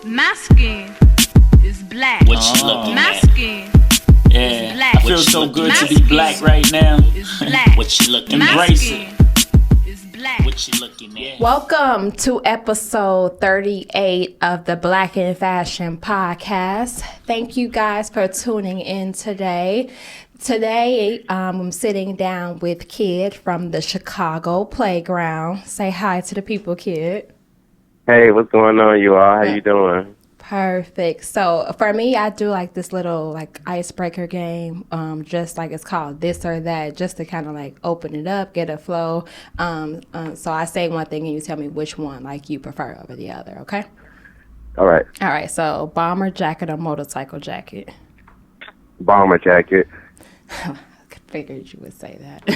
My skin is black. What you looking My at? skin Yeah, is black. I feel so good My to be skin black right now. is black. What you looking My Embrace skin it. is black. What you looking at? Welcome to episode 38 of the Black in Fashion podcast. Thank you guys for tuning in today. Today, I'm sitting down with Kid from the Chicago Playground. Say hi to the people, Kid. Hey, what's going on, you all? How you doing? Perfect. So for me, I do like this little like icebreaker game, just like it's called This or That, just to kind of like open it up, get a flow. So I say one thing and you tell me which one like you prefer over the other, okay? All right. All right, so bomber jacket or motorcycle jacket? Bomber jacket. I figured you would say that.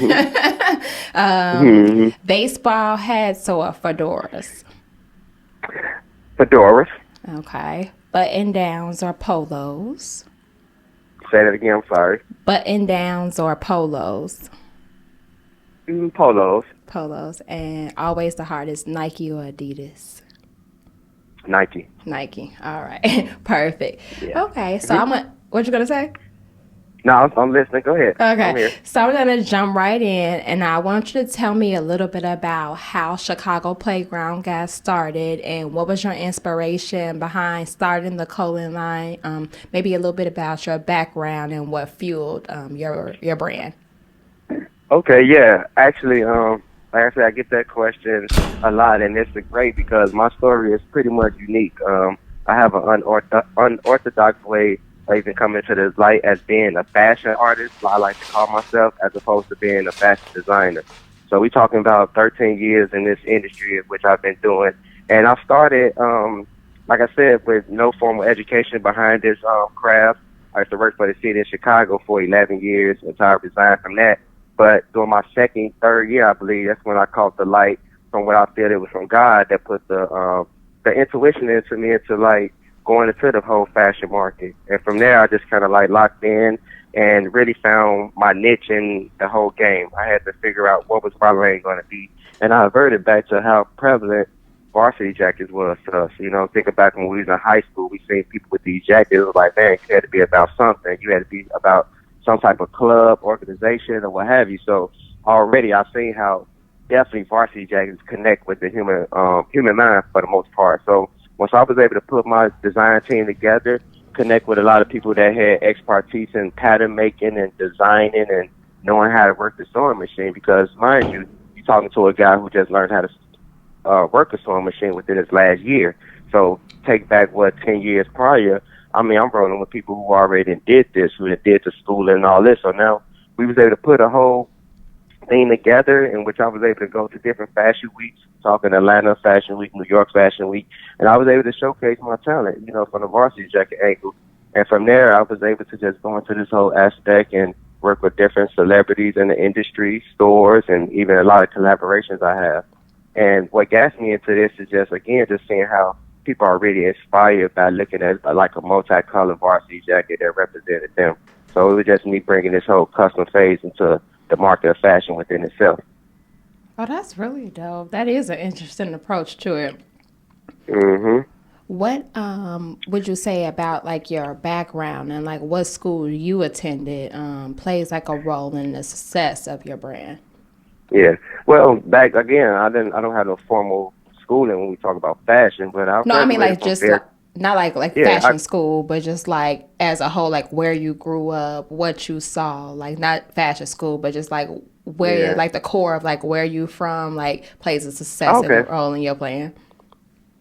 Baseball hats or fedoras? Fedoras. Okay. Button downs or polos? Say that again, I'm sorry. Button downs or polos? Polos. Polos. And always the hardest, Nike or Adidas? Nike. Nike. All right. Perfect. Yeah. Okay. So what you going to say? No, I'm listening. Go ahead. I'm Okay, here. so I'm going to jump right in, and I want you to tell me a little bit about how Chicago Playground got started and what was your inspiration behind starting the clothing line, maybe a little bit about your background and what fueled your brand. Okay, yeah. Actually, like I said, I get that question a lot, and it's great because my story is pretty much unique. I have an unorthodox way of even coming to this light as being a fashion artist, I like to call myself, as opposed to being a fashion designer. So we're talking about 13 years in this industry, which I've been doing. And I started, like I said, with no formal education behind this craft. I used to work for the city of Chicago for 11 years until I resigned from that. But during my third year, I believe, that's when I caught the light from what I feel it was from God that put the intuition into me into like going into the whole fashion market. And from there, I just kind of like locked in and really found my niche in the whole game. I had to figure out what was my lane going to be. And I reverted back to how prevalent varsity jackets was to us. You know, thinking back when we was in high school, we seen people with these jackets. It was like, man, you had to be about something. You had to be about some type of club, organization, or what have you. So already I've seen how definitely varsity jackets connect with the human mind for the most part. So once I was able to put my design team together, connect with a lot of people that had expertise in pattern making and designing and knowing how to work the sewing machine, because mind you, you're talking to a guy who just learned how to work a sewing machine within his last year. So take back 10 years prior, I mean, I'm rolling with people who already did this, who did the schooling and all this. So now we was able to put a whole thing together in which I was able to go to different fashion weeks, talking Atlanta Fashion Week, New York Fashion Week, and I was able to showcase my talent, you know, from the varsity jacket angle. And from there, I was able to just go into this whole aspect and work with different celebrities in the industry, stores, and even a lot of collaborations I have. And what got me into this is just seeing how people are really inspired by looking at like a multicolored varsity jacket that represented them. So it was just me bringing this whole custom phase into the market of fashion within itself. Oh, that's really dope. That is an interesting approach to it. Mm-hmm. What would you say about like your background and like what school you attended plays like a role in the success of your brand? Yeah. Well, back again, I don't have no formal schooling when we talk about fashion, but I mean like just not like fashion school, but just like as a whole, like where you grew up, what you saw, like not fashion school, but just like where like the core of like where you from, like plays a success and role in your plan.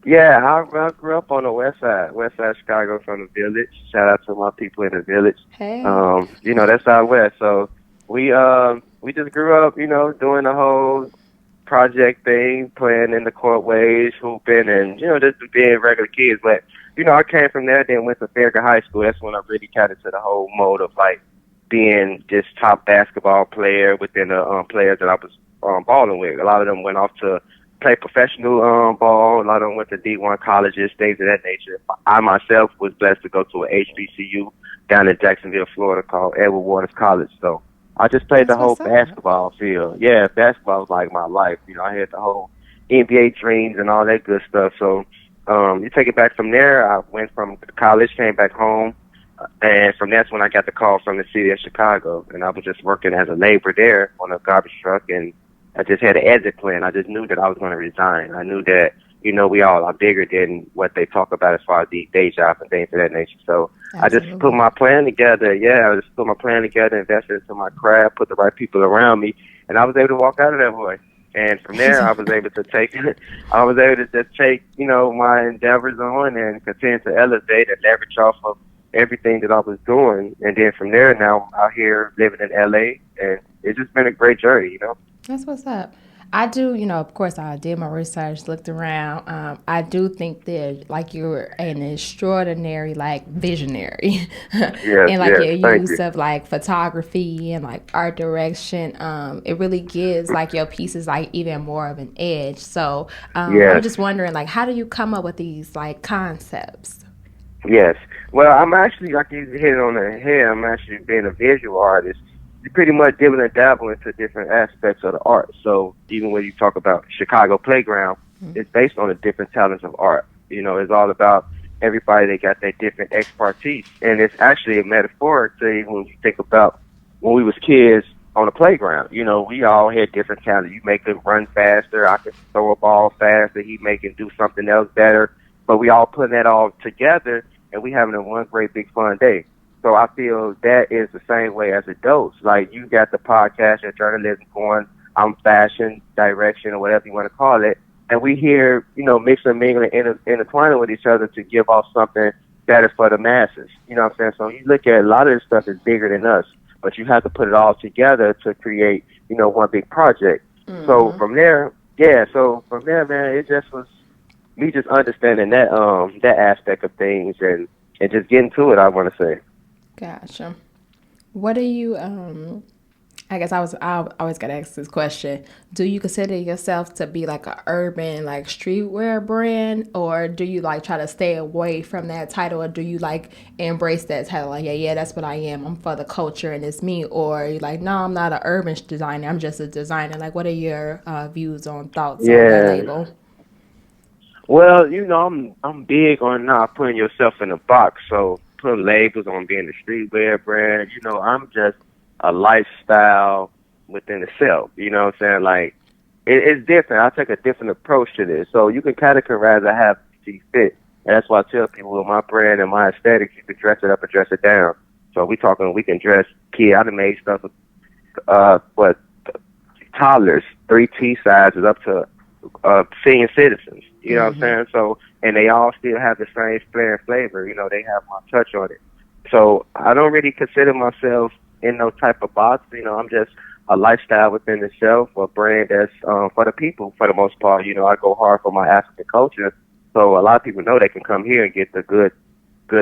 Yeah, I grew up on the west side Chicago, from the Village. Shout out to my people in the Village. Hey. You know, that's out west. So we just grew up, you know, doing the whole project thing, playing in the courtways, hooping, and, you know, just being regular kids. But, you know, I came from there, then went to Farragut High School. That's when I really got into the whole mode of, like, being just top basketball player within the players that I was balling with. A lot of them went off to play professional ball. A lot of them went to D1 colleges, things of that nature. I myself was blessed to go to an HBCU down in Jacksonville, Florida, called Edward Waters College. So I just played the whole basketball field. Yeah, basketball was like my life. You know, I had the whole NBA dreams and all that good stuff. So you take it back from there. I went from college, came back home, and from that's when I got the call from the city of Chicago, and I was just working as a laborer there on a garbage truck, and I just had an exit plan. I just knew that I was going to resign. I knew that, we all are bigger than what they talk about as far as the day job and things of that nature. So Absolutely. I just put my plan together. I just put my plan together, invested into my craft, put the right people around me, and I was able to walk out of that boy. And from there, I was able to take my endeavors on and continue to elevate and leverage off of everything that I was doing. And then from there, now I'm out here living in LA, and it's just been a great journey, That's what's up. I do, of course, I did my research, looked around. I do think that, like, you're an extraordinary, like, visionary. And, like, your use of, like, photography and, like, art direction, it really gives, like, your pieces, like, even more of an edge. So I'm just wondering, like, how do you come up with these, like, concepts? Yes. Well, I'm actually, like you hit it on the head, I'm actually being a visual artist. You pretty much dibble and dabble into different aspects of the art. So even when you talk about Chicago Playground, it's based on the different talents of art. It's all about everybody. They got their different expertise. And it's actually a metaphor to when you think about when we was kids on the playground. We all had different talents. You make them run faster. I can throw a ball faster. He make him do something else better. But we all putting that all together, and we having a one great big fun day. So I feel that is the same way as adults. Like, you got the podcast and journalism going, I'm fashion, direction, or whatever you want to call it. And we here, mixing and mingling, intertwining with each other to give off something better for the masses. You know what I'm saying? So you look at a lot of this stuff is bigger than us, but you have to put it all together to create, one big project. Mm-hmm. So from there, man, it just was me just understanding that aspect of things and just getting to it, I want to say. Gotcha. What do you, I guess I always got to ask this question. Do you consider yourself to be like an urban, like streetwear brand, or do you like try to stay away from that title, or do you like embrace that title? Like, yeah, that's what I am. I'm for the culture and it's me. Or you're like, no, I'm not an urban designer. I'm just a designer. Like, what are your views on thoughts on that label? Well, I'm big on not putting yourself in a box. So putting labels on being a streetwear brand, I'm just a lifestyle within itself. You know what I'm saying? Like, it's different. I take a different approach to this. So you can categorize it how you see fit. And that's why I tell people with my brand and my aesthetics, you can dress it up or dress it down. So we can dress kid. I done made stuff with toddlers, 3T sizes up to senior citizens. You know what I'm saying? So, and they all still have the same flair and flavor. They have my touch on it. So I don't really consider myself in no type of box. I'm just a lifestyle within itself, a brand that's for the people for the most part. I go hard for my African culture. So a lot of people know they can come here and get the good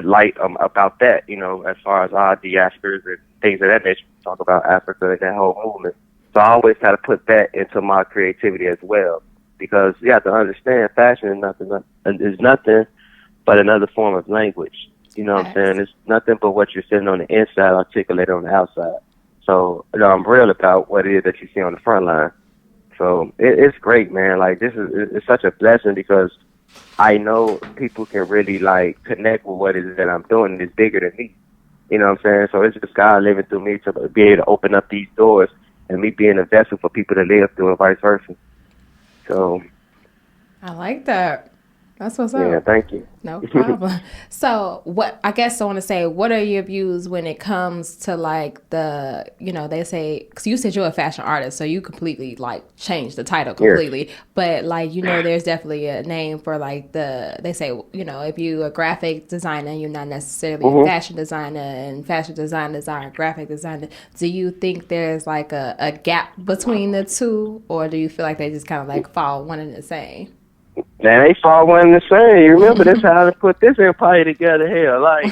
light about that, as far as our diasporas and things of that nature. Talk about Africa and that whole movement. So I always try to put that into my creativity as well. Because you have to understand, fashion is nothing but another form of language. You know what I'm saying? It's nothing but what you're sitting on the inside, articulated on the outside. So I'm real about what it is that you see on the front line. So it's great, man. Like, it's such a blessing because I know people can really, like, connect with what it is that I'm doing, and it's bigger than me. You know what I'm saying? So it's just God living through me to be able to open up these doors and me being a vessel for people to live through and vice versa. So I like that. That's what's up. Yeah, thank you. No problem. So what I want to say, what are your views when it comes to like they say, because you said you're a fashion artist, so you completely like changed the title completely. Yes. But like, there's definitely a name for like they say, if you're a graphic designer, you're not necessarily a fashion designer, and fashion designers are a graphic designer. Do you think there's like a gap between the two, or do you feel like they just kind of like fall one and the same? Man, they fall one and the same. You remember this how to put this empire together here. Like,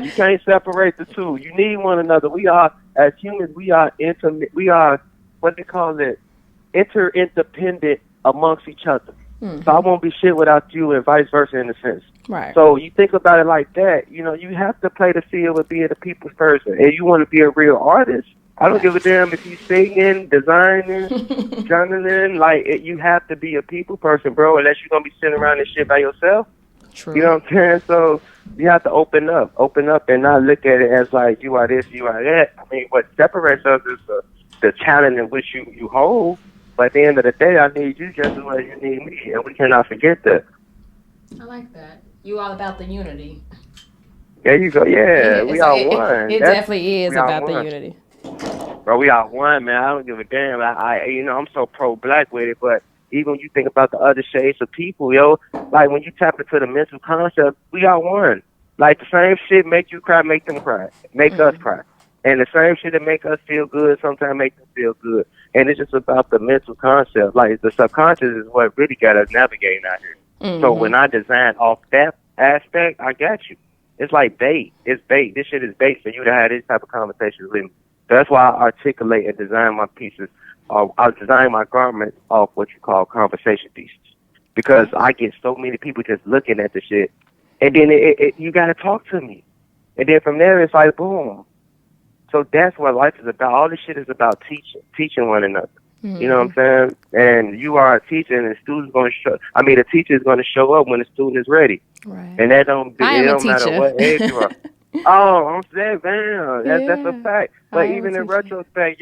you can't separate the two. You need one another. We are, as humans, we are what they call it, interdependent amongst each other. Mm-hmm. So I won't be shit without you and vice versa in a sense. Right. So you think about it like that, you have to play the field with being a people's person. And you want to be a real artist, I don't give a damn if you singing, designing, journaling. Like, you have to be a people person, bro, unless you're going to be sitting around this shit by yourself. True. You know what I'm saying? So you have to open up and not look at it as like you are this, you are that. I mean, what separates us is the talent in which you hold. But at the end of the day, I need you just as well as you need me, and we cannot forget that. I like that. You all about the unity. There you go. Yeah, we are one. It definitely is we are about the one. unity. Bro, we are one, man. I don't give a damn. I'm so pro-black with it, but even when you think about the other shades of people, yo, like when you tap into the mental concept, we are one. Like the same shit make you cry, make them cry, make us cry. And the same shit that make us feel good sometimes make them feel good. And it's just about the mental concept. Like the subconscious is what really got us navigating out here. Mm-hmm. So when I design off that aspect, I got you. It's like bait. It's bait. This shit is bait for you to have this type of conversations with me. So that's why I articulate and design my pieces. I design my garments off what you call conversation pieces. Because I get so many people just looking at the shit. And then you got to talk to me. And then from there, it's like, boom. So that's what life is about. All this shit is about teaching one another. Mm-hmm. You know what I'm saying? And you are a teacher, and the student's going to show. I mean, the teacher is going to show up when the student is ready. Right. And that don't matter what age you are. Oh, I'm saying, man, that's a fact. But even in retrospect,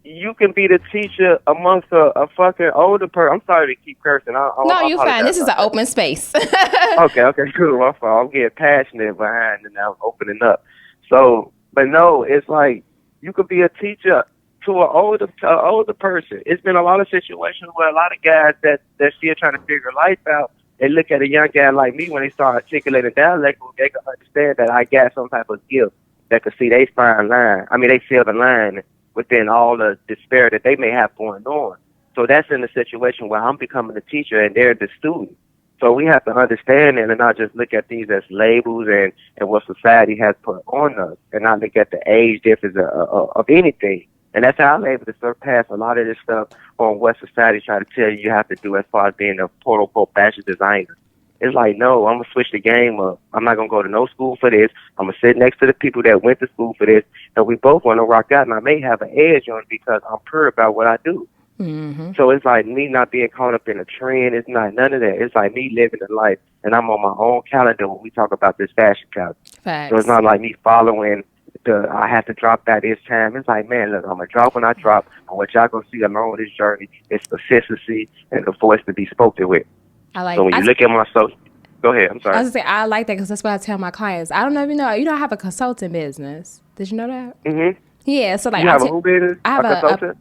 you can be the teacher amongst a fucking older person. I'm sorry to keep cursing. No, you're fine. This is an open space. Okay, cool. My fault. I'm getting passionate behind and now I'm opening up. So, but no, it's like you could be a teacher to an older person. It's been a lot of situations where a lot of guys that still trying to figure life out, they look at a young guy like me when they start articulating dialect, they can understand that I got some type of gift that could see they fine line. I mean, they feel the line within all the despair that they may have going on. So that's in the situation where I'm becoming the teacher and they're the student. So we have to understand it and not just look at these as labels and what society has put on us and not look at the age difference of anything. And that's how I'm able to surpass a lot of this stuff on what society try to tell you have to do as far as being a quote-unquote fashion designer. It's like, no, I'm going to switch the game up. I'm not going to go to no school for this. I'm going to sit next to the people that went to school for this, and we both want to rock out, and I may have an edge on it because I'm pure about what I do. Mm-hmm. So it's like me not being caught up in a trend. It's not none of that. It's like me living the life, and I'm on my own calendar when we talk about this fashion calendar. Facts. So it's not like me following I have to drop by this time. It's like, man, look, I'm going to drop when I drop, and what y'all going to see along this journey is consistency and the voice to be spoken with. I like. So when you look at my social, go ahead. I'm sorry. I was gonna say I like that because that's what I tell my clients. I don't know if you know. You know, I have a consulting business. Did you know that? Mm-hmm. Yeah, so like you have a who business? I have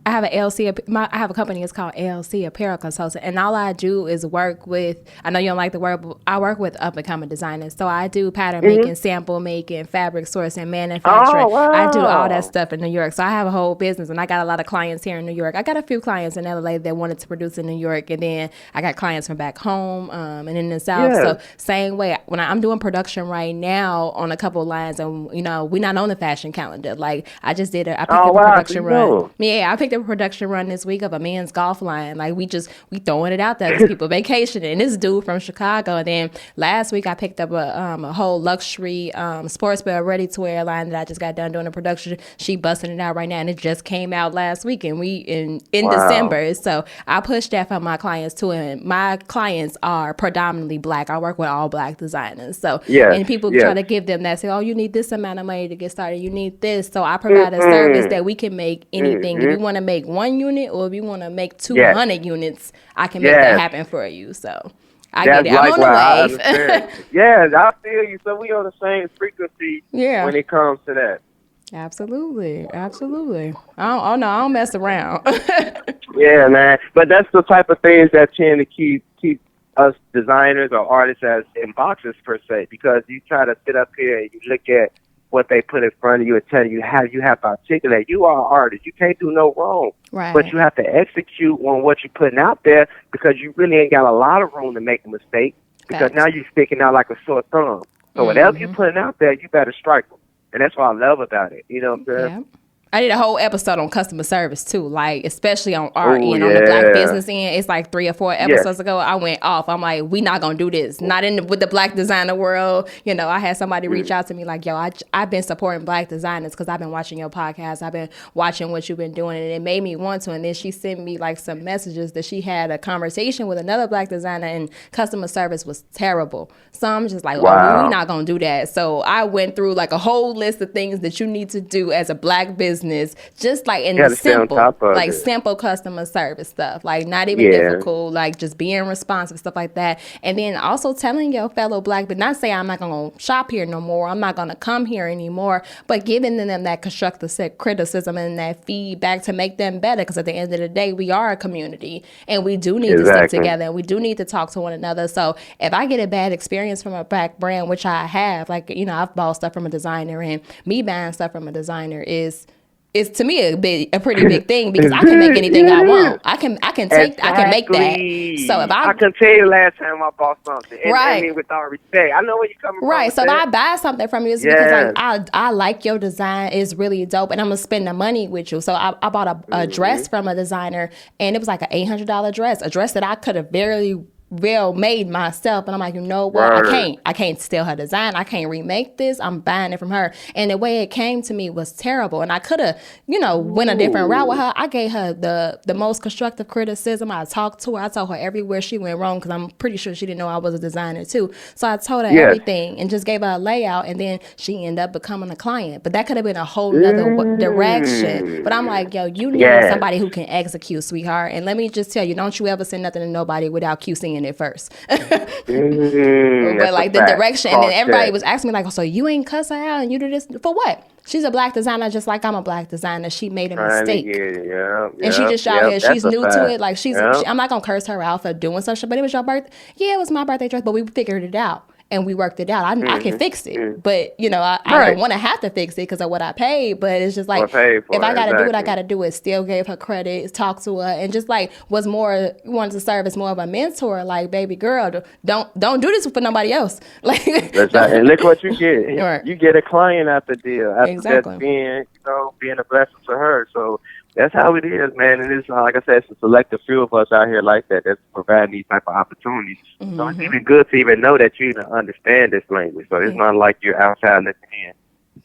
I have a LC. I have a company. It's called LC Apparel Consultant, and all I do is work with. I know you don't like the word, but I work with up and coming designers. So I do pattern making, sample making, fabric sourcing, manufacturing. Oh, wow. I do all that stuff in New York. So I have a whole business, and I got a lot of clients here in New York. I got a few clients in LA that wanted to produce in New York, and then I got clients from back home and in the South. Yeah. So same way, when I'm doing production right now on a couple of lines, and you know, we're not on the fashion calendar. Like I just did I picked up a production run. Yeah, I picked up a production run this week of a men's golf line. Like we throwing it out there because people vacationing. And this dude from Chicago. And then last week I picked up a whole luxury sportswear ready to wear line that I just got done doing a production. She busting it out right now, and it just came out last week, and we in December. So I push that for my clients too. And my clients are predominantly black. I work with all black designers. So and people try to give them that, say, oh, you need this amount of money to get started. You need this. So I provide a service that we can make anything. If you want to make 1 unit or if you want to make 200 units, I can make that happen for you. So I get it. I'm on the wave. Yeah, I feel you. So we on the same frequency when it comes to that. Absolutely. I don't mess around. Yeah, man. But that's the type of things that tend to keep us designers or artists as in boxes per se, because you try to sit up here and you look at what they put in front of you and tell you how you have to articulate. You are an artist. You can't do no wrong. Right. But you have to execute on what you're putting out there because you really ain't got a lot of room to make a mistake because now you're sticking out like a sore thumb. So whatever you're putting out there, you better strike them. And that's what I love about it. You know what I'm saying? I did a whole episode on customer service too, like especially on our Oh, end, on the black yeah. business end. It's like 3 or 4 episodes ago. I went off. I'm like, we not gonna do this. Not with the black designer world. You know, I had somebody reach out to me like, yo, I've been supporting black designers because I've been watching your podcast. I've been watching what you've been doing, and it made me want to. And then she sent me like some messages that she had a conversation with another black designer, and customer service was terrible. So I'm just like, Wow. oh, we're not gonna do that. So I went through like a whole list of things that you need to do as a black business, just like in the gotta stay on simple, top of like it. simple customer service stuff, like not even Yeah. difficult, like just being responsive, stuff like that. And then also telling your fellow black, but not say I'm not gonna shop here no more, I'm not gonna come here anymore, but giving them that constructive criticism and that feedback to make them better. Because at the end of the day, we are a community, and we do need to stick Exactly. together, and we do need to talk to one another. So if I get a bad experience from a black brand, which I have, like, you know, I've bought stuff from a designer, and me buying stuff from a designer is to me a pretty big thing, because I can make anything I want. I can make that. So if I can tell you last time I bought something, and Right. I mean, with all respect, I know where you're coming from. Right, with so if that. I buy something from you, it's because like I like your design, it's really dope, and I'm gonna spend the money with you. So I bought a dress from a designer, and it was like an $800 dress, a dress that I could have very well made myself, and I'm like, you know what, Word. I can't steal her design, I can't remake this, I'm buying it from her. And the way it came to me was terrible, and I could have, you know, went a different route with her. I gave her the most constructive criticism. I talked to her, I told her everywhere she went wrong, because I'm pretty sure she didn't know I was a designer too. So I told her Yes. everything and just gave her a layout, and then she ended up becoming a client. But that could have been a whole nother direction. But I'm like, yo, you need Yes. somebody who can execute, sweetheart. And let me just tell you, don't you ever send nothing to nobody without QCing it first. But like the direction, and then everybody was asking me like, oh, so you ain't cuss her out and you do this for what? She's a black designer, just like I'm a black designer. She made a mistake, and she just out here. She's new to it. Like I'm not gonna curse her out for doing something. But it was your birthday. Yeah, it was my birthday dress, but we figured it out. And we worked it out. I can fix it, but you know, I don't want to have to fix it because of what I paid. But it's just like, if I gotta do what I gotta do, it still gave her credit, talked to her, and just like wanted to serve as more of a mentor. Like, baby girl, don't do this for nobody else. Like, and look what you get. Right. You get a client out the deal. After Exactly. that being a blessing to her. So that's how it is, man. And it's like I said, it's a selective few of us out here like that that's providing these type of opportunities. Mm-hmm. So it's even good to even know that you even understand this language. So it's not like you're outside looking in.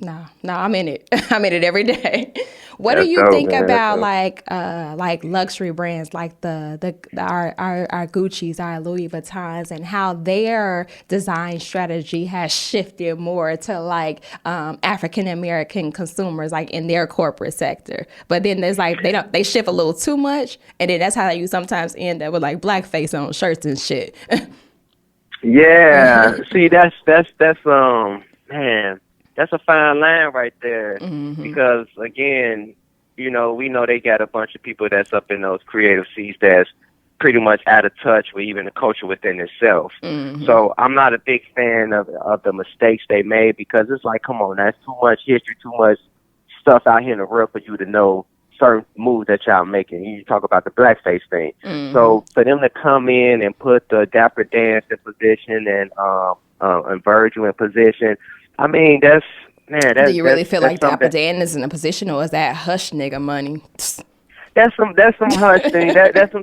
No, I'm in it. I'm in it every day. What That's do you dope, think man. about That's like luxury brands like our Gucci's, our Louis Vuittons, and how their design strategy has shifted more to like African American consumers, like in their corporate sector? But then there's like they shift a little too much, and then that's how you sometimes end up with like blackface on shirts and shit. Yeah. See, that's man, that's a fine line right there. Mm-hmm. Because again, you know, we know they got a bunch of people that's up in those creative seats that's pretty much out of touch with even the culture within itself. Mm-hmm. So I'm not a big fan of the mistakes they made, because it's like, come on, that's too much history, too much stuff out here in the world for you to know certain moves that y'all making. You talk about the blackface thing. Mm-hmm. So for them to come in and put the Dapper Dance in position and Virgil in position, I mean, do you really feel like Dapper something- Dan is in a position, or is that hush nigga money? That's some hush thing. That's some